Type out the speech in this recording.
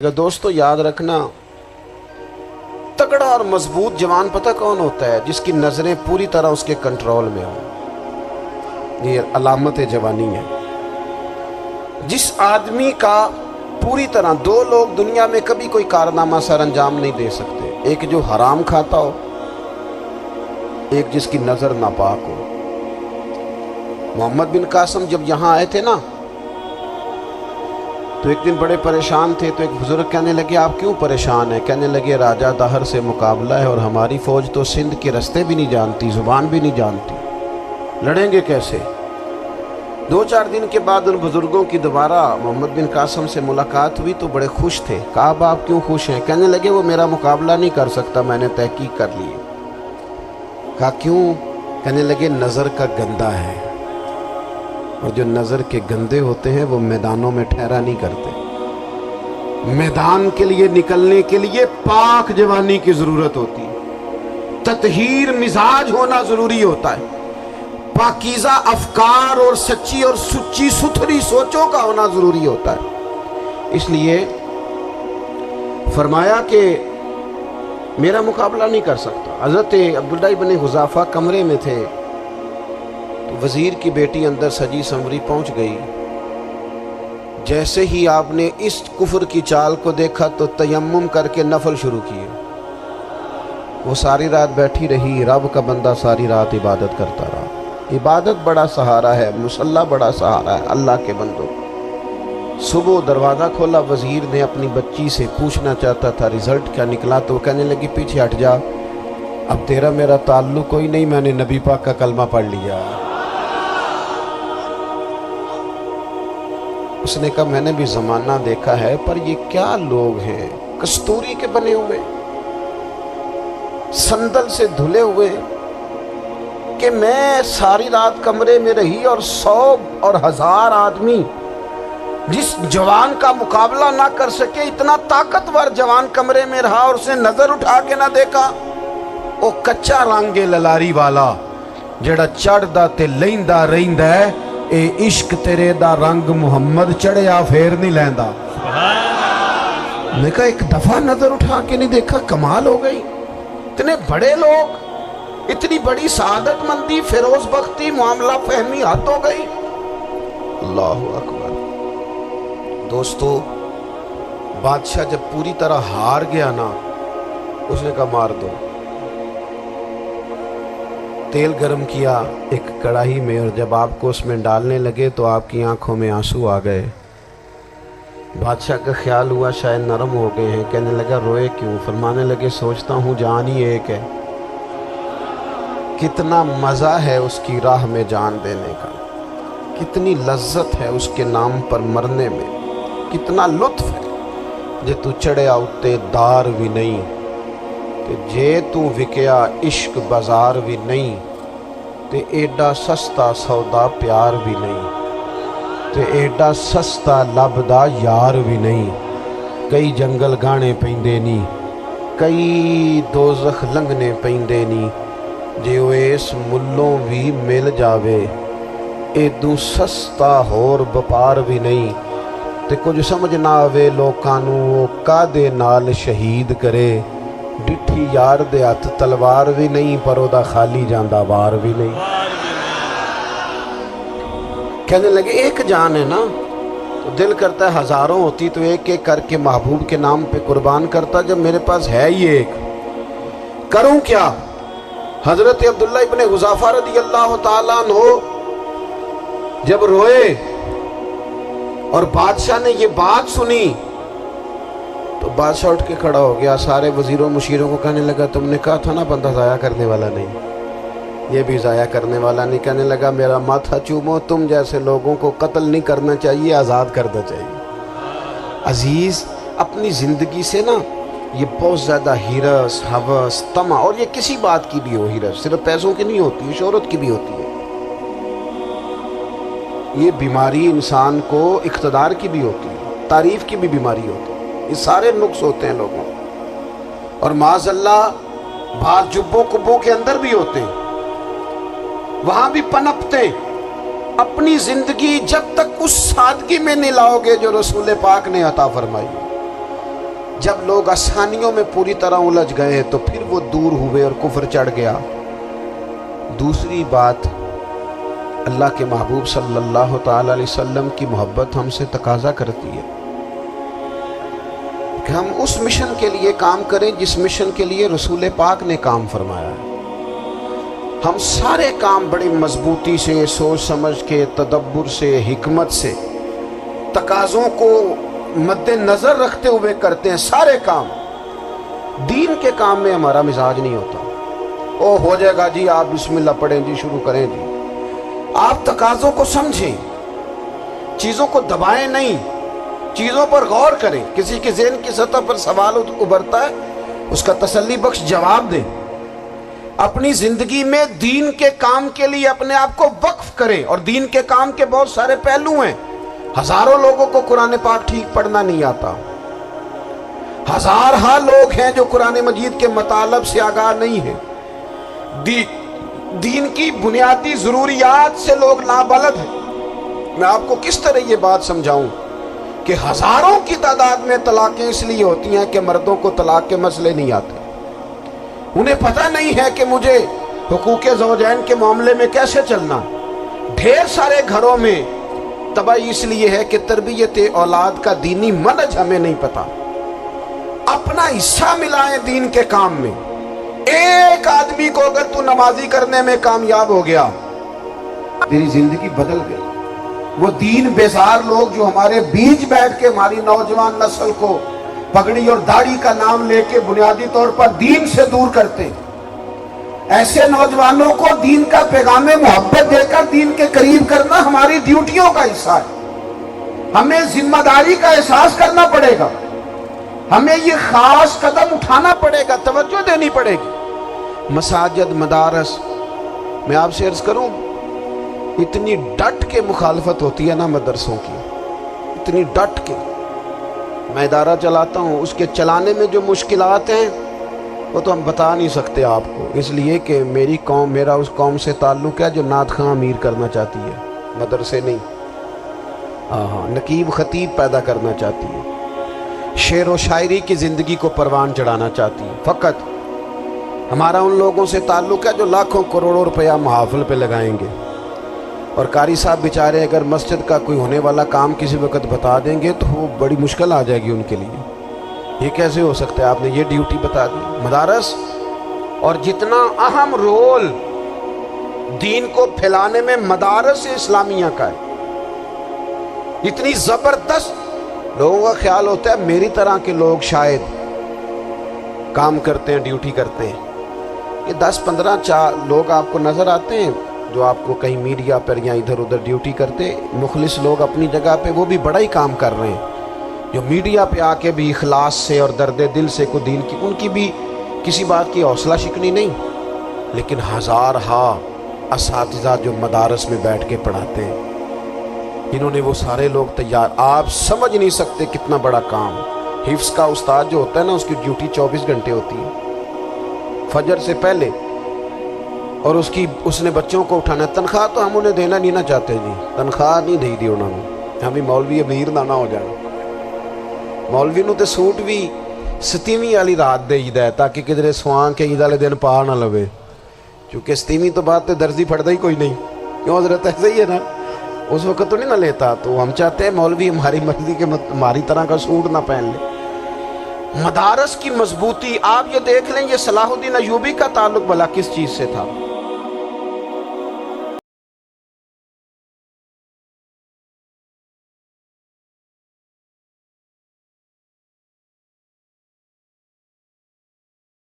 दोस्तों याद रखना, तगड़ा और मजबूत जवान पता कौन होता है? जिसकी नजरें पूरी तरह उसके कंट्रोल में हो। ये अलामत जवानी है। जिस आदमी का पूरी तरह, दो लोग दुनिया में कभी कोई कारनामा सर अंजाम नहीं दे सकते, एक जो हराम खाता हो, एक जिसकी नजर नापाक हो। मोहम्मद बिन कासिम जब यहाँ आए थे ना, तो एक दिन बड़े परेशान थे। तो एक बुजुर्ग कहने लगे, आप क्यों परेशान हैं? कहने लगे, राजा दहर से मुकाबला है और हमारी फौज तो सिंध के रास्ते भी नहीं जानती, जुबान भी नहीं जानती, लड़ेंगे कैसे? 2-4 दिन के बाद उन बुजुर्गों की दोबारा मोहम्मद बिन कासिम से मुलाकात हुई तो बड़े खुश थे। कहा, आप क्यों खुश हैं? कहने लगे, वो मेरा मुकाबला नहीं कर सकता, मैंने तहकीक कर ली। कहा, क्यों? कहने लगे, नज़र का गंदा है, और जो नज़र के गंदे होते हैं वो मैदानों में ठहरा नहीं करते। मैदान के लिए निकलने के लिए पाक जवानी की ज़रूरत होती है, ततहीर मिजाज होना ज़रूरी होता है, पाकीज़ा अफकार और सच्ची और सुच्ची सुथरी सोचों का होना ज़रूरी होता है। इसलिए फरमाया कि मेरा मुकाबला नहीं कर सकता। हज़रत अब्दुल्ला इब्न हुज़ाफ़ा कमरे में थे, वज़ीर की बेटी अंदर सजी संवरी पहुंच गई। जैसे ही आपने इस कुफ्र की चाल को देखा तो तयम्मुम करके नफल शुरू किए। वो सारी रात बैठी रही, रब का बंदा सारी रात इबादत करता रहा। इबादत बड़ा सहारा है, मुसल्ला बड़ा सहारा है अल्लाह के बंदों। सुबह दरवाज़ा खोला, वज़ीर ने अपनी बच्ची से पूछना चाहता था रिज़ल्ट क्या निकला, तो कहने लगी, पीछे हट जा, अब तेरा मेरा ताल्लुक कोई नहीं, मैंने नबी पाक का कलमा पढ़ लिया। उसने कहा, मैंने भी ज़माना देखा है, पर ये क्या लोग हैं, कस्तूरी के बने हुए, संदल से धुले हुए, कि मैं सारी रात कमरे में रही और 100 और 1000 आदमी जिस जवान का मुकाबला ना कर सके, इतना ताकतवर जवान कमरे में रहा और उसने नजर उठा के ना देखा। वो कच्चा रंगे ललारी वाला जेड़ा चढ़दा ते लैंदा रहिंदा है, ए इश्क तेरे दा रंग मुहम्मद चढ़िया फेर नहीं लैंदा। मैं कहा, एक दफा नजर उठा के नहीं देखा, कमाल हो गई। इतने बड़े लोग, इतनी बड़ी सादत मंदी, फिरोज बख्ती, मामला फहमी हद हो गई। अल्लाहु अकबर। दोस्तों, बादशाह जब पूरी तरह हार गया ना, उसने कहा, मार दो। तेल गरम किया एक कढ़ाई में, और जब आपको उसमें डालने लगे तो आपकी आंखों में आंसू आ गए। बादशाह का ख्याल हुआ शायद नरम हो गए हैं। कहने लगा, रोए क्यों? फरमाने लगे, सोचता हूँ जान ही एक है, कितना मज़ा है उसकी राह में जान देने का, कितनी लज्जत है उसके नाम पर मरने में, कितना लुत्फ है। जे तू चढ़िया उत्ते दार भी नहीं, जे तू विकया इश्क बाजार भी नहीं, ते एडा सस्ता सौदा प्यार भी नहीं, ते एडा सस्ता लभदा यार भी नहीं। कई जंगल गाने पैंदे नी, कई दोज़ख लंघने पैंदे नी, जे ओ इस मुल्लों भी मिल जावे, एदू सस्ता होर वपार भी नहीं। ते कुछ समझ ना आवे लोकां नूं ओ कादे नाल शहीद करे, डिठी यार दे हथ तलवार भी नहीं, पर ओदा खाली जांदा वार भी नहीं। कहने लगे, एक जान है ना, तो दिल करता है हजारों होती तो एक एक करके महबूब के नाम पे कुर्बान करता, जब मेरे पास है ही एक, करूं क्या? हजरत अब्दुल्ला इब्न हुज़ाफ़ा रज़ियल्लाहु ताला अन्हु जब रोए और बादशाह ने ये बात सुनी, तो बादशाह उठ के खड़ा हो गया, सारे वजीरों मुशीरों को कहने लगा, तुमने कहा था ना बंदा ज़ाया करने वाला नहीं, ये भी ज़ाया करने वाला नहीं। कहने लगा, मेरा माथा चूमो, तुम जैसे लोगों को कत्ल नहीं करना चाहिए, आज़ाद करना चाहिए। अजीज़, अपनी ज़िंदगी से ना ये बहुत ज़्यादा हिरस, हवस, तमा, और ये किसी बात की भी हो, हिरस सिर्फ पैसों की नहीं होती, शोहरत की भी होती है। ये बीमारी इंसान को इख्तदार की भी होती है, तारीफ़ की भी बीमारी होती है। ये सारे नुक्स होते हैं लोगों, और माज़अल्लाह बात जुब्बों कुब्बों के अंदर भी होते हैं, वहां भी पनपते। अपनी जिंदगी जब तक उस सादगी में नहीं लाओगे जो रसूल पाक ने अता फरमाई, جب لوگ آسانیوں میں پوری طرح الجھ گئے تو پھر وہ دور ہوئے اور کفر چڑھ گیا۔ دوسری بات، اللہ کے محبوب صلی اللہ تعالی علیہ وسلم کی محبت ہم سے تقاضا کرتی ہے کہ ہم اس مشن کے لیے کام کریں جس مشن کے لیے رسول پاک نے کام فرمایا ہے۔ ہم سارے کام بڑی مضبوطی سے، سوچ سمجھ کے، تدبر سے، حکمت سے، تقاضوں کو مد نظر رکھتے ہوئے کرتے ہیں سارے کام۔ دین کے کام میں ہمارا مزاج نہیں ہوتا، او ہو جائے گا جی، آپ بسم اللہ پڑھیں جی، شروع کریں جی۔ آپ تقاضوں کو سمجھیں، چیزوں کو دبائیں نہیں، چیزوں پر غور کریں۔ کسی کے ذہن کی سطح پر سوال ابھرتا ہے، اس کا تسلی بخش جواب دیں۔ اپنی زندگی میں دین کے کام کے لیے اپنے آپ کو وقف کریں، اور دین کے کام کے بہت سارے پہلو ہیں۔ ہزاروں لوگوں کو قرآن پاک ٹھیک پڑھنا نہیں آتا، ہزارہ لوگ ہیں جو قرآن مجید کے مطالب سے آگاہ نہیں ہیں، دین کی بنیادی ضروریات سے لوگ نابلد ہیں۔ میں آپ کو کس طرح یہ بات سمجھاؤں کہ ہزاروں کی تعداد میں طلاقیں اس لیے ہوتی ہیں کہ مردوں کو طلاق کے مسئلے نہیں آتے، انہیں پتہ نہیں ہے کہ مجھے حقوق زوجین کے معاملے میں کیسے چلنا۔ ڈھیر سارے گھروں میں تباہی اس لیے ہے کہ تربیت اولاد کا دینی منہج ہمیں نہیں پتا۔ اپنا حصہ ملائیں دین کے کام میں۔ ایک آدمی کو اگر تو نمازی کرنے میں کامیاب ہو گیا، تیری زندگی بدل گئی۔ وہ دین بیزار لوگ جو ہمارے بیچ بیٹھ کے ہماری نوجوان نسل کو پگڑی اور داڑھی کا نام لے کے بنیادی طور پر دین سے دور کرتے، ایسے نوجوانوں کو دین کا پیغام محبت دے کر دین کے قریب کرنا ہماری ڈیوٹیوں کا حصہ ہے۔ ہمیں ذمہ داری کا احساس کرنا پڑے گا، ہمیں یہ خاص قدم اٹھانا پڑے گا، توجہ دینی پڑے گی۔ مساجد، مدارس، میں آپ سے عرض کروں، اتنی ڈٹ کے مخالفت ہوتی ہے نا مدرسوں کی، اتنی ڈٹ کے۔ میں ادارہ چلاتا ہوں، اس کے چلانے میں جو مشکلات ہیں وہ تو ہم بتا نہیں سکتے آپ کو، اس لیے کہ میری قوم، میرا اس قوم سے تعلق ہے جو نعت خواں امیر کرنا چاہتی ہے، مدرسے نہیں۔ نقیب خطیب پیدا کرنا چاہتی ہے، شعر و شاعری کی زندگی کو پروان چڑھانا چاہتی ہے۔ فقط ہمارا ان لوگوں سے تعلق ہے جو لاکھوں کروڑوں روپیہ محافل پہ لگائیں گے، اور قاری صاحب بیچارے اگر مسجد کا کوئی ہونے والا کام کسی وقت بتا دیں گے تو وہ بڑی مشکل آ جائے گی ان کے لیے۔ یہ کیسے ہو سکتا ہے، آپ نے یہ ڈیوٹی بتا دی۔ مدارس، اور جتنا اہم رول دین کو پھیلانے میں مدارس اسلامیہ کا ہے، اتنی زبردست، لوگوں کا خیال ہوتا ہے میری طرح کے لوگ شاید کام کرتے ہیں، ڈیوٹی کرتے ہیں۔ یہ 10-15 لوگ آپ کو نظر آتے ہیں جو آپ کو کہیں میڈیا پر یا ادھر ادھر ڈیوٹی کرتے، مخلص لوگ اپنی جگہ پہ، وہ بھی بڑا ہی کام کر رہے ہیں، جو میڈیا پہ آ کے بھی اخلاص سے اور درد دل سے کو دین کی، ان کی بھی کسی بات کی حوصلہ شکنی نہیں۔ لیکن ہزارہ اساتذہ جو مدارس میں بیٹھ کے پڑھاتے ہیں، انہوں نے وہ سارے لوگ تیار، آپ سمجھ نہیں سکتے کتنا بڑا کام۔ حفظ کا استاد جو ہوتا ہے نا، اس کی ڈیوٹی 24 گھنٹے ہوتی ہے، فجر سے پہلے، اور اس نے بچوں کو اٹھانا۔ تنخواہ تو ہم انہیں دینا نہیں نہ چاہتے جی، تنخواہ نہیں دی انہوں نے، ہمیں مولوی امیر نہ ہو جانا۔ مولوی نو تے سوٹ بھی 27ویں والی رات دے عید ہے تاکہ کدھر سوان کے عید والے دن پا نہ لوے، کیونکہ 27ویں تو بعد تے درزی پھڑتا ہی کوئی نہیں، کیوں حضرت؟ ایسے ہی ہے نا، اس وقت تو نہیں نہ لیتا۔ تو ہم چاہتے ہیں مولوی ہماری مرضی کے ہماری طرح کا سوٹ نہ پہن لے۔ مدارس کی مضبوطی، آپ یہ دیکھ لیں، یہ صلاح الدین ایوبی کا تعلق بھلا کس چیز سے تھا؟